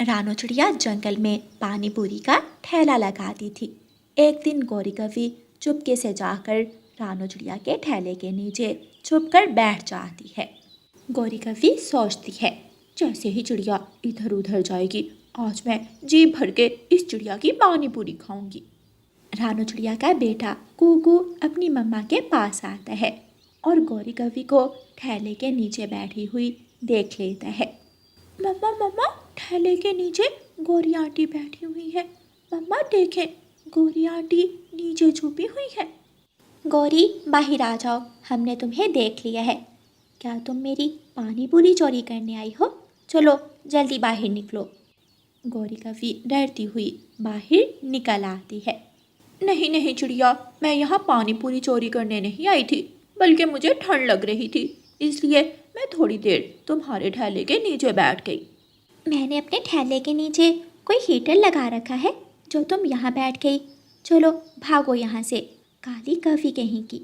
रानो चिड़िया जंगल में पानी पूरी का ठेला लगाती थी। एक दिन गौरी कवि चुपके से जाकर रानो चिड़िया के ठेले के नीचे छुपकर बैठ जाती है। गौरी कवि सोचती है, जैसे ही चिड़िया इधर उधर जाएगी, आज मैं जी भर के इस चिड़िया की पानी पूरी खाऊंगी। रानो चिड़िया का बेटा कूकू अपनी मम्मा के पास आता है और गौरी कवि को ठेले के नीचे बैठी हुई देख लेता है। मम्मा मम्मा, ठेले के नीचे गौरी आंटी बैठी हुई है। मम्मा देखें, गौरी आंटी नीचे छुपी हुई है। गौरी, बाहर आ जाओ, हमने तुम्हें देख लिया है। क्या तुम मेरी पानी पूरी चोरी करने आई हो? चलो जल्दी बाहर निकलो। गौरी कवि डरती हुई बाहर निकल आती है। नहीं नहीं चिड़िया, मैं यहाँ पानी पूरी चोरी करने नहीं आई थी, बल्कि मुझे ठंड लग रही थी, इसलिए मैं थोड़ी देर तुम्हारे ठेले के नीचे बैठ गई। मैंने अपने ठेले के नीचे कोई हीटर लगा रखा है जो तुम यहाँ बैठ गई? चलो भागो यहाँ से, काली कवि कहीं की।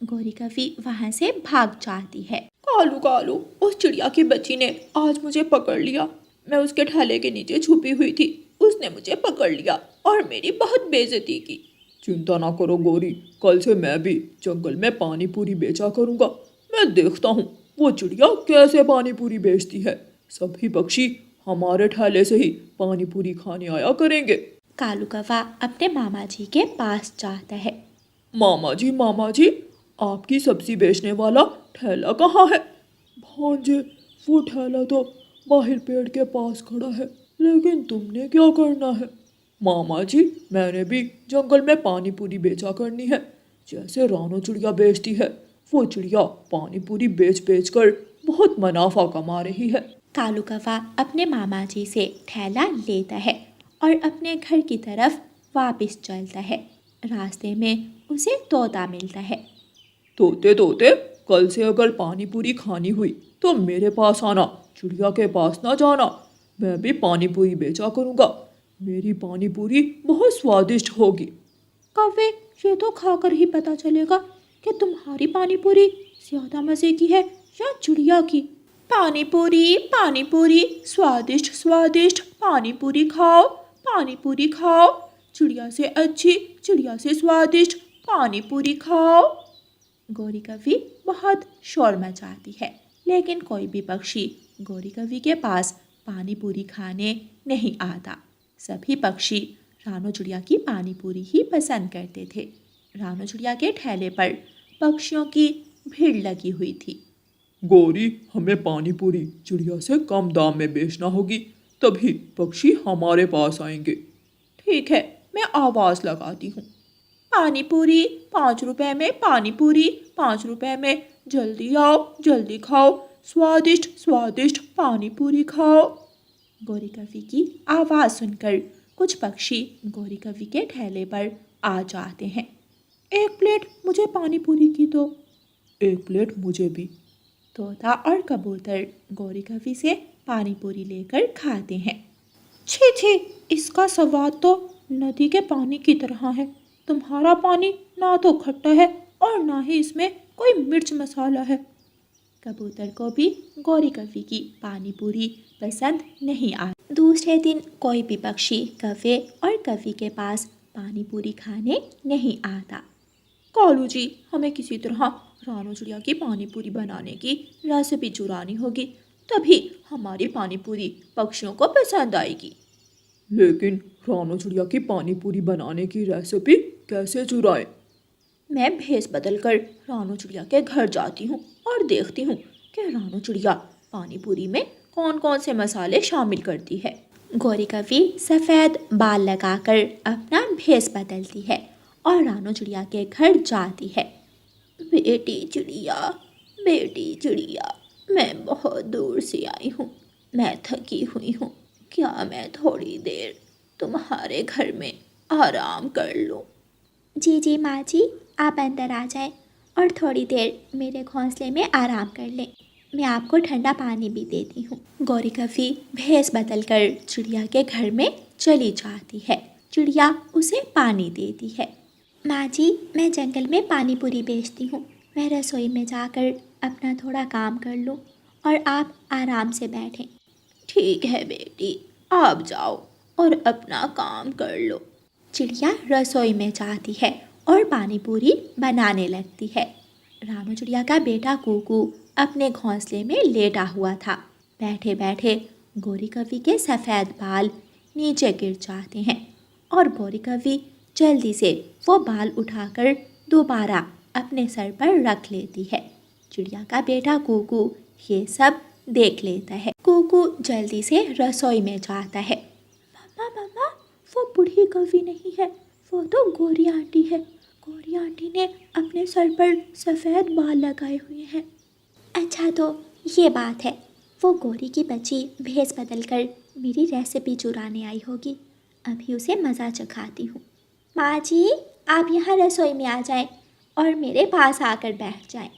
गौरी कवि वहाँ से भाग जाती है। कालू कालू, उस चिड़िया की बच्ची ने आज मुझे पकड़ लिया। मैं उसके ठेले के नीचे छुपी हुई थी, उसने मुझे पकड़ लिया और मेरी बहुत बेइज्जती की। चिंता ना करो गौरी, कल से मैं भी जंगल में पानी पूरी बेचा करूँगा। मैं देखता हूँ वो चिड़िया कैसे पानी पूरी बेचती है। सभी पक्षी हमारे ठेले से ही पानी पूरी खाने आया करेंगे। कालू कौवा अपने मामा जी के पास जाता है। मामा जी, आपकी सब्जी बेचने वाला ठेला कहाँ है? भांजे, वो ठेला तो बाहर पेड़ के पास खड़ा है, लेकिन तुमने क्या करना है? मामा जी, मैंने भी जंगल में पानी पूरी बेचा करनी है, जैसे रानो चिड़िया बेचती है। वो चिड़िया पानी पूरी बेच बेच कर बहुत मुनाफा कमा रही है। कालू कौवा अपने मामा जी से ठेला लेता है और अपने घर की तरफ वापस चलता है। रास्ते में उसे तोता मिलता है। तोते तोते, कल से अगर पानी पूरी खानी हुई तो मेरे पास आना, चिड़िया के पास ना जाना। मैं भी पानी पूरी बेचा करूँगा, मेरी पानी पूरी बहुत स्वादिष्ट होगी। कौवे, ये तो खाकर ही पता चलेगा कि तुम्हारी पानी पूरी ज्यादा मज़े की है या चिड़िया की। पानी पूरी, स्वादिष्ट स्वादिष्ट पानी पूरी खाओ, चिड़िया से अच्छी, चिड़िया से स्वादिष्ट पानी पूरी खाओ। गौरी कवि बहुत शोर मचाती है, लेकिन कोई भी पक्षी गौरी कवि के पास पानी पूरी खाने नहीं आता। सभी पक्षी रानो चिड़िया की पानी पूरी ही पसंद करते थे। रानो चिड़िया के ठेले पर पक्षियों की भीड़ लगी हुई थी। गौरी, हमें पानी पूरी चिड़िया से कम दाम में बेचना होगी, तभी पक्षी हमारे पास आएंगे। ठीक है, मैं आवाज़ लगाती हूँ। पानी पूरी 5 रुपए में, पानी पूरी 5 रुपए में, जल्दी आओ, जल्दी खाओ, स्वादिष्ट स्वादिष्ट पानी पूरी खाओ। गौरी कवि की आवाज़ सुनकर कुछ पक्षी गौरी कवि के ठेले पर आ जाते हैं। एक प्लेट मुझे पानी पूरी की दो। एक प्लेट मुझे भी। तोता और कबूतर गौरी कवि से पानी पूरी लेकर खाते हैं। छी छी, इसका स्वाद तो नदी के पानी की तरह है। तुम्हारा पानी ना तो खट्टा है और ना ही इसमें कोई मिर्च मसाला है। कबूतर को भी गौरी कवि की पानी पूरी पसंद नहीं आई। दूसरे दिन कोई भी पक्षी कौवे और कवि के पास पानी पूरी खाने नहीं आता। कालू जी, हमें किसी तरह रानो चिड़िया की पानी पूरी बनाने की रेसिपी चुरानी होगी, तभी हमारी पानी पूरी पक्षियों को पसंद आएगी। लेकिन रानो चिड़िया की पानी पूरी बनाने की रेसिपी कैसे चुराएं? मैं भेस बदल कर रानो चिड़िया के घर जाती हूँ और देखती हूँ कि रानो चिड़िया पानी पूरी में कौन कौन से मसाले शामिल करती है। गौरी कवि सफ़ेद बाल लगाकर अपना भेस बदलती है और रानो चिड़िया के घर जाती है। बेटी चिड़िया, मैं बहुत दूर से आई हूँ, मैं थकी हुई हूँ, क्या मैं थोड़ी देर तुम्हारे घर में आराम कर लूँ? जी माँ जी, आप अंदर आ जाएं और थोड़ी देर मेरे घोंसले में आराम कर लें। मैं आपको ठंडा पानी भी देती हूँ। गौरी कवि भेस बदल कर चिड़िया के घर में चली जाती है। चिड़िया उसे पानी देती है। माँ जी, मैं जंगल में पानी पूरी बेचती हूँ, मैं रसोई में जाकर अपना थोड़ा काम कर लूँ और आप आराम से बैठें। ठीक है बेटी, आप जाओ और अपना काम कर लो। चिड़िया रसोई में जाती है और पानी पूरी बनाने लगती है। रानू चिड़िया का बेटा कुकू अपने घोंसले में लेटा हुआ था। बैठे बैठे गोरी कवि के सफ़ेद बाल नीचे गिर जाते हैं और गोरी कवि जल्दी से वो बाल उठाकर दोबारा अपने सर पर रख लेती है। चिड़िया का बेटा कुकू ये सब देख लेता है। कुकू जल्दी से रसोई में जाता है। मम्मा मम्मा, वो बूढ़ी कवि नहीं है, वो तो गोरी आंटी है। गोरी आंटी ने अपने सर पर सफ़ेद बाल लगाए हुए हैं। अच्छा तो ये बात है, वो गोरी की बच्ची भेस बदल कर मेरी रेसिपी चुराने आई होगी। अभी उसे मज़ा चखाती हूँ। माँ जी, आप यहाँ रसोई में आ जाएं और मेरे पास आकर बैठ जाएं।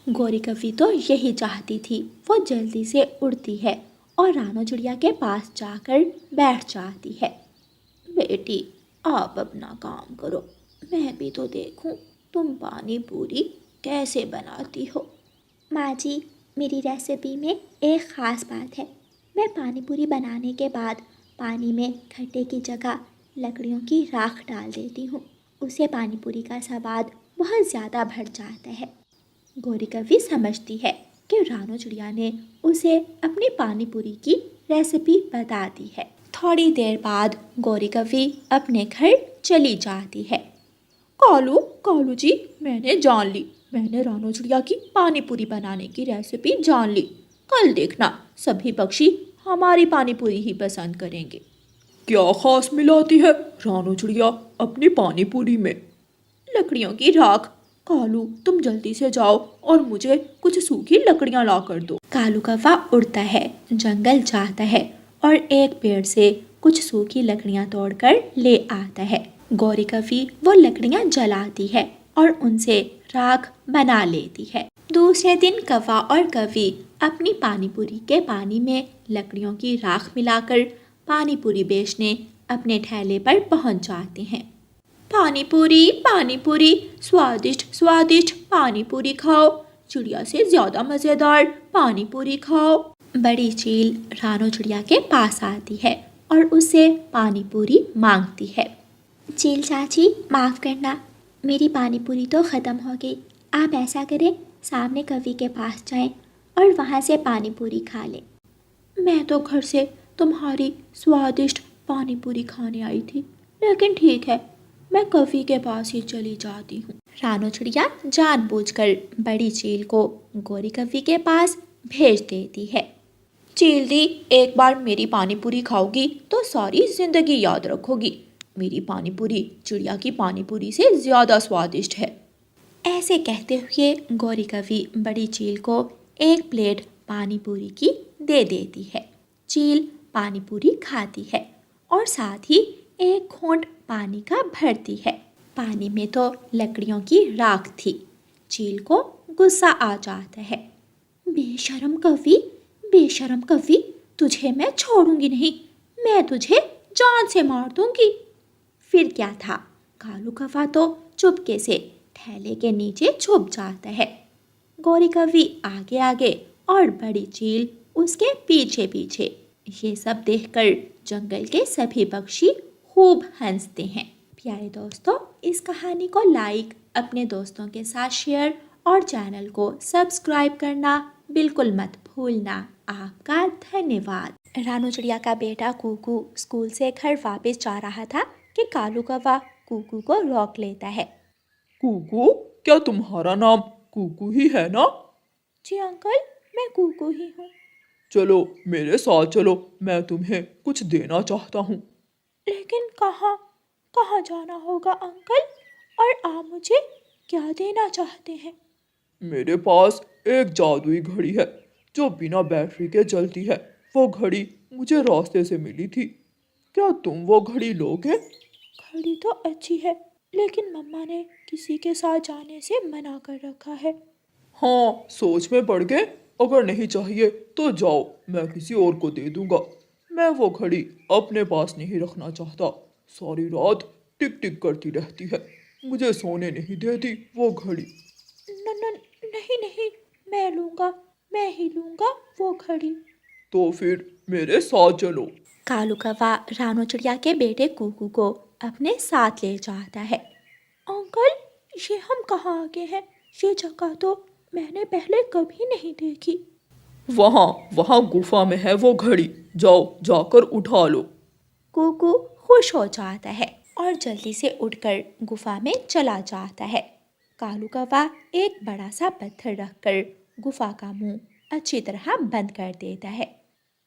गोरी कवि तो यही चाहती थी। वो जल्दी से उड़ती है और रानू चिड़िया के पास जाकर बैठ जाती है। बेटी, आप अपना काम करो, मैं भी तो देखूं तुम पानी पूरी कैसे बनाती हो। माँ जी, मेरी रेसिपी में एक ख़ास बात है। मैं पानी पूरी बनाने के बाद पानी में खट्टे की जगह लकड़ियों की राख डाल देती हूँ। उससे पानी पूरी का स्वाद बहुत ज़्यादा बढ़ जाता है। गोरी कवि समझती है कि रानू चिड़िया ने उसे अपनी पानी पूरी की रेसिपी बता दी है। थोड़ी देर बाद गोरी कवि अपने घर चली जाती है। कालू कालू जी, मैंने जान ली, मैंने रानू चिड़िया की पानी पूरी बनाने की रेसिपी जान ली। कल देखना सभी पक्षी हमारी पानी पूरी ही पसंद करेंगे। क्या खास मिलाती है रानू चिड़िया अपनी पानी पूरी में? लकड़ियों की राख। कालू, तुम जल्दी से जाओ और मुझे कुछ सूखी लकड़ियां ला कर दो। कालू कौवा उड़ता है, जंगल जाता है और एक पेड़ से कुछ सूखी लकड़ियां तोड़कर ले आता है। गौरी कवि वो लकड़ियां जलाती है और उनसे राख बना लेती है। दूसरे दिन कौवा और कवि अपनी पानी पूरी के पानी में लकड़ियों की राख मिलाकर पानी पूरी बेचने अपने ठेले पर पहुंच जाते हैं। पानी पूरी, स्वादिष्ट स्वादिष्ट पानी पूरी खाओ, चिड़िया से ज़्यादा मज़ेदार पानी पूरी खाओ। बड़ी चील रानू चिड़िया के पास आती है और उससे पानी पूरी मांगती है। चील चाची, माफ़ करना, मेरी पानी पूरी तो ख़त्म हो गई। आप ऐसा करें, सामने कवि के पास जाएं और वहाँ से पानी पूरी खा लें। मैं तो घर से तुम्हारी स्वादिष्ट पानी पूरी खाने आई थी, लेकिन ठीक है, मैं कवि के पास ही चली जाती हूँ। रानू चिड़िया जानबूझकर बड़ी चील को गोरी कवि के पास भेज देती है। चील दी, एक बार मेरी पानी पूरी खाओगी तो सारी जिंदगी याद रखोगी। मेरी पानी पूरी चिड़िया की पानी पूरी से ज़्यादा स्वादिष्ट है। ऐसे कहते हुए गौरी कवि बड़ी चील को एक प्लेट पानी पूरी की दे देती है। चील पानी पूरी खाती है और साथ ही एक घूंट पानी का भरती है। पानी में तो लकड़ियों की राख थी। चील को गुस्सा आ जाता है। बेशरम कवि, तुझे मैं छोड़ूंगी नहीं, मैं तुझे जान से मार दूंगी। फिर क्या था, कालू कौवा तो चुपके से थैले के नीचे छुप जाता है। गौरी कवि आगे आगे और बड़ी चील उसके पीछे पीछे। ये सब देखकर जंगल के सभी पक्षी खूब हंसते हैं। प्यारे दोस्तों, इस कहानी को लाइक, अपने दोस्तों के साथ शेयर और चैनल को सब्सक्राइब करना बिल्कुल मत भूलना। आपका धन्यवाद। रानू चिड़िया का बेटा कुकू स्कूल से घर वापस जा रहा था कि कालू कौवा कुकू को रोक लेता है। कुकू, क्या तुम्हारा नाम कुकू ही है ना? जी अंकल, मैं कुकू ही हूँ। चलो मेरे साथ चलो, मैं तुम्हें कुछ देना चाहता हूँ। लेकिन कहाँ कहाँ जाना होगा अंकल, और आप मुझे क्या देना चाहते हैं? मेरे पास एक जादुई घड़ी है जो बिना बैटरी के चलती है। वो घड़ी मुझे रास्ते से मिली थी। क्या तुम वो घड़ी लोगे? घड़ी तो अच्छी है, लेकिन मम्मा ने किसी के साथ जाने से मना कर रखा है। हाँ, सोच में पड़ गए। अगर नहीं चाहिए तो जाओ, मैं किसी और को दे दूंगा। मैं वो घड़ी अपने पास नहीं रखना चाहता। सारी रात टिक टिक करती रहती है, मुझे सोने नहीं देती वो घड़ी। न, न, नहीं नहीं, मैं ही लूँगा वो घड़ी। तो फिर मेरे साथ चलो। कालू कौवा रानो चिड़िया के बेटे कुकू को अपने साथ ले जाता है। अंकल, ये हम कहाँ आ गए हैं? ये जगह तो मैंने पहले कभी नहीं देखी। वहाँ वहाँ गुफा में है वो घड़ी, जाओ जाकर उठा लो। कुकू खुश हो जाता है और जल्दी से उठकर गुफा में चला जाता है। कालू कौवा एक बड़ा सा पत्थर रखकर गुफा का मुंह अच्छी तरह बंद कर देता है।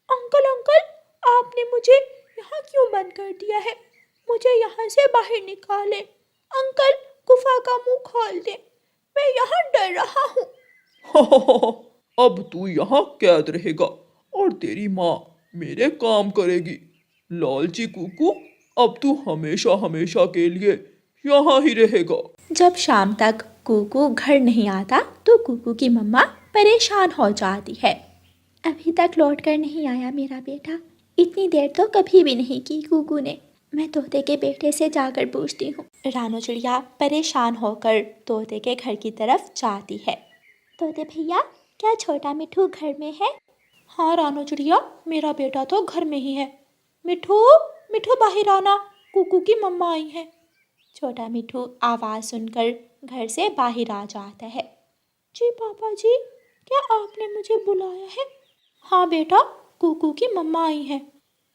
अंकल अंकल, आपने मुझे यहाँ क्यों बंद कर दिया है? मुझे यहाँ से बाहर निकालें। अंकल, गुफा का मुंह खोल दे, मैं यहाँ डर रहा हूँ। अब तू यहाँ कैद रहेगा और तेरी माँ मेरे काम करेगी। लालची कुकू, अब तू हमेशा हमेशा के लिए यहाँ ही रहेगा। जब शाम तक कुकू घर नहीं आता तो कुकू की मम्मा परेशान हो जाती है। अभी तक लौट कर नहीं आया मेरा बेटा। इतनी देर तो कभी भी नहीं की कुकू ने। मैं तोते के बेटे से जाकर पूछती हूँ। रानो चिड़िया परेशान होकर तोते के घर की तरफ जाती है। तोते भैया, क्या छोटा मिठू घर में है? हाँ रानो चिड़िया, मेरा बेटा तो घर में ही है। मिठू, मिठू बाहर आना, कुकू की मम्मा आई है। छोटा मिठू आवाज़ सुनकर घर से बाहर आ जाता है। जी पापा जी, क्या आपने मुझे बुलाया है? हाँ बेटा, कुकू की मम्मा आई है।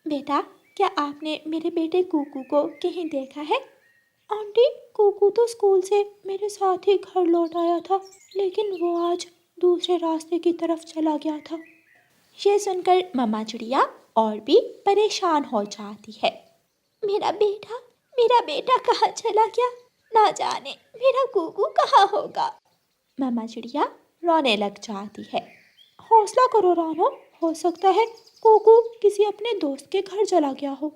बेटा, क्या आपने मेरे बेटे कुकू को कहीं देखा है? आंटी, कुकू तो स्कूल से मेरे साथ ही घर लौट आया था, लेकिन वो आज दूसरे रास्ते की तरफ चला गया था। ये सुनकर मम्मा चिड़िया और भी परेशान हो जाती है। मेरा बेटा कहाँ चला गया? ना जाने मेरा कुकू कहाँ होगा। मम्मा चिड़िया रोने लग जाती है। हौसला करो रानो, हो सकता है कुकू किसी अपने दोस्त के घर चला गया हो।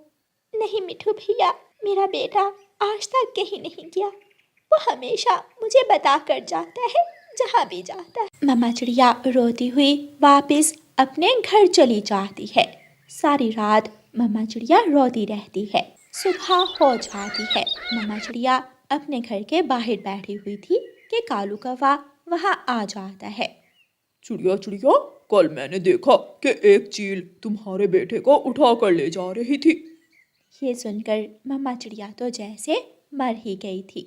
नहीं मिठू भैया, मेरा बेटा आज तक कहीं नहीं गया। वो हमेशा मुझे बता कर जाता है जहाँ भी जाता है। मम्मा चिड़िया रोती हुई वापस अपने घर चली जाती है। सारी रात मम्मा चिड़िया रोती रहती है। सुबह हो जाती है। मम्मा चिड़िया अपने घर के बाहर बैठी हुई थी कि कालू कौवा वहाँ आ जाता है। चिड़िया चिड़िया, कल मैंने देखा कि एक चील तुम्हारे बेटे को उठा कर ले जा रही थी। ये सुनकर मम्मा चिड़िया तो जैसे मर ही गई थी।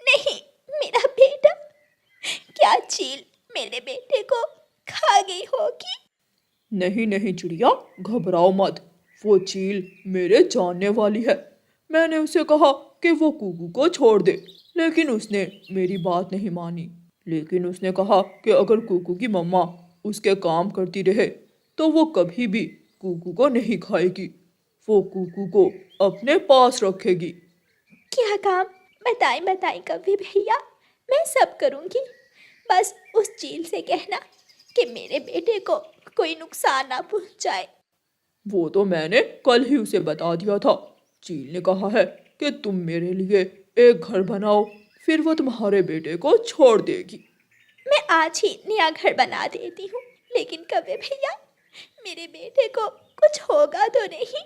नहीं, मेरा बेटा, क्या चील मेरे बेटे को खा गई होगी? नहीं नहीं चिड़िया, घबराओ मत, वो चील मेरे जानने वाली है। मैंने उसे कहा कि वो कुकू को छोड़ दे, लेकिन उसने मेरी बात नहीं मानी। लेकिन उसने कहा कि अगर कुकू की मम्मा उसके काम करती रहे तो वो कभी भी कुकू को नहीं खाएगी। वो कुकू को अपने पास रखेगी। क्या काम? बताएं बताएं कभी भैया, मैं सब करूँगी। बस उस चील से कहना कि मेरे बेटे को कोई नुकसान ना पहुँचाए। वो तो मैंने कल ही उसे बता दिया था। चील ने कहा है कि तुम मेरे लिए एक घर बनाओ, फिर वो तुम्हारे बेटे को छोड़ देगी। मैं आज ही नया घर बना देती हूँ, लेकिन कभी भैया, मेरे बेटे को कुछ होगा तो नहीं?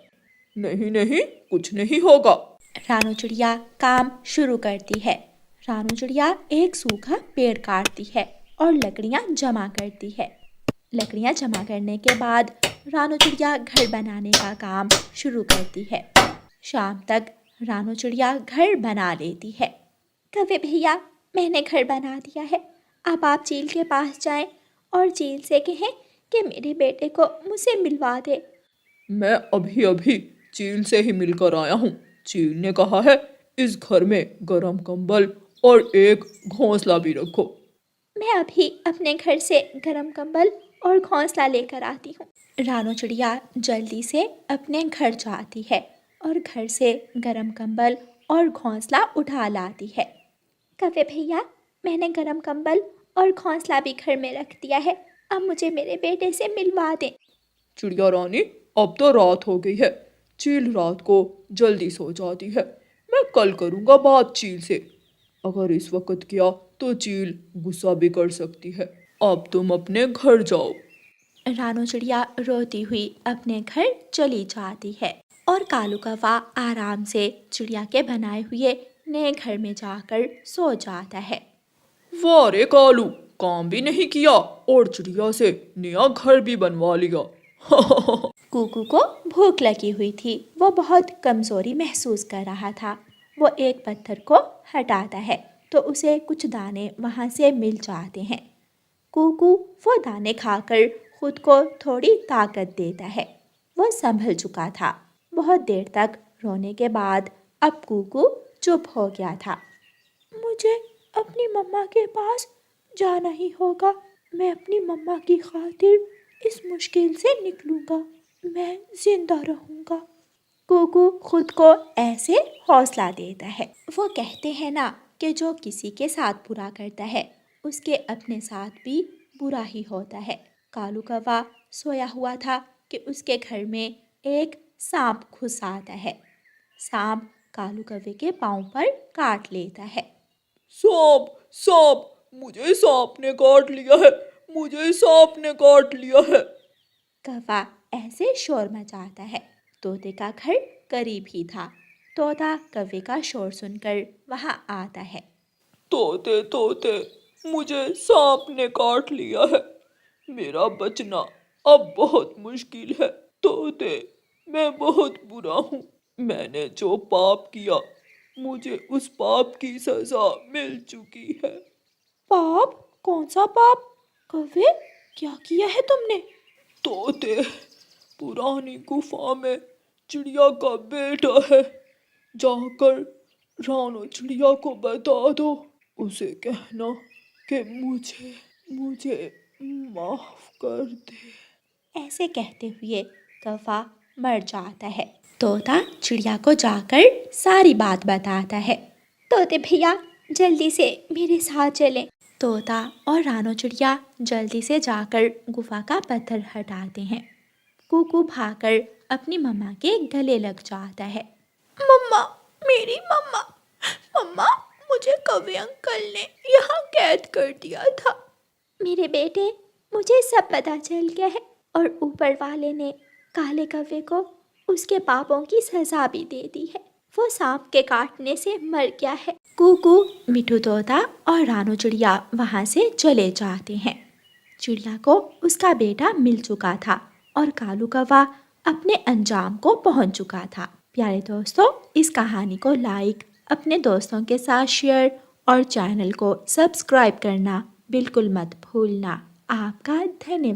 नहीं नहीं, कुछ नहीं होगा। रानो चिड़िया काम शुरू करती है। रानो चिड़िया एक सूखा पेड़ काटती है और लकड़ियाँ जमा करती है। लकड़ियाँ जमा करने के बाद रानो चिड़िया घर बनाने का काम शुरू करती है। शाम तक रानो चिड़िया घर बना लेती है। कभी भैया, मैंने घर बना दिया है। अब आप चील के पास जाएं और चील से कहें कि मेरे बेटे को मुझसे मिलवा दे। मैं अभी अभी चील से ही मिलकर आया हूँ। चील ने कहा है इस घर में गरम कंबल और एक घोंसला भी रखो। मैं अभी अपने घर से गरम कंबल और घोंसला लेकर आती हूँ। रानो चिड़िया जल्दी से अपने घर जाती है और घर से गरम कंबल और घोंसला उठा लाती है। कवे भैया, मैंने गरम कंबल और घोंसला भी घर में रख दिया है। अब मुझे मेरे बेटे से मिलवा दें। चिड़िया रानी, अब तो रात हो गई है। चील रात को जल्दी सो जाती है। मैं कल करूँगा बात चील से। अगर इस वक्त किया तो चील गुस्सा भी कर सकती है। अब तुम अपने घर जाओ। रानो चिड़िया रोती हुई अपने घर चली जाती है और कालू कौवा आराम से चिड़िया के बनाए हुए नए घर में जाकर सो जाता है। वाह रे कालू, काम भी नहीं किया और चिड़िया से नया घर भी बनवा लिया। कुकू को भूख लगी हुई थी। वो बहुत कमज़ोरी महसूस कर रहा था। वो एक पत्थर को हटाता है तो उसे कुछ दाने वहाँ से मिल जाते हैं। कूकू वो दाने खाकर खुद को थोड़ी ताकत देता है। वो संभल चुका था। बहुत देर तक रोने के बाद अब कूकू चुप हो गया था। मुझे अपनी मम्मा के पास जाना ही होगा। मैं अपनी मम्मा की खातिर इस मुश्किल से निकलूंगा। मैं जिंदा रहूंगा। कूकू खुद को ऐसे हौसला देता है। वो कहते हैं ना कि जो किसी के साथ बुरा करता है उसके अपने साथ भी बुरा ही होता है। कालू कौवा सोया हुआ था कि उसके घर में एक सांप घुस आता है। सांप कालू कौवे के पाँव पर काट लेता है। सांप, सांप, मुझे सांप ने काट लिया है, मुझे सांप ने काट लिया है। कौवा ऐसे शोर मचाता है। तोते का घर करीब ही था। तोता कौवे का शोर सुनकर वहां आता है। तोते तोते, मुझे सांप ने काट लिया है, मेरा बचना अब बहुत मुश्किल है। तोते, मैं बहुत बुरा हूँ। मैंने जो पाप किया मुझे उस पाप की सजा मिल चुकी है। पाप? कौन सा पाप? कौवे, क्या किया है तुमने? तोते, पुरानी गुफा में चिड़िया का बेटा है, जाकर रानो चिड़िया को बता दो। उसे कहना कि मुझे मुझे माफ कर दे। ऐसे कहते हुए कौवा मर जाता है। तोता चिड़िया को जाकर सारी बात बताता है। तोते भैया, जल्दी से मेरे साथ चलें। तोता और रानो चिड़िया जल्दी से जाकर गुफा का पत्थर हटाते हैं। कूकू भागकर अपनी मम्मा के गले लग जाता है। मम्मा, मेरी मम्मा, मम्मा, मुझे कौवे अंकल ने यहाँ कैद कर दिया था। मेरे बेटे, मुझे सब पता चल गया है और ऊपर वाले ने काले कौवे को उसके पापों की सजा भी दे दी है। वो सांप के काटने से मर गया है। कूकू, मिठू तोता और रानू चिड़िया वहाँ से चले जाते हैं। चिड़िया को उसका बेटा मिल चुका था और कालू कौवा अपने अंजाम को पहुँच चुका था। प्यारे दोस्तों, इस कहानी को लाइक, अपने दोस्तों के साथ शेयर और चैनल को सब्सक्राइब करना बिल्कुल मत भूलना। आपका धन्यवाद।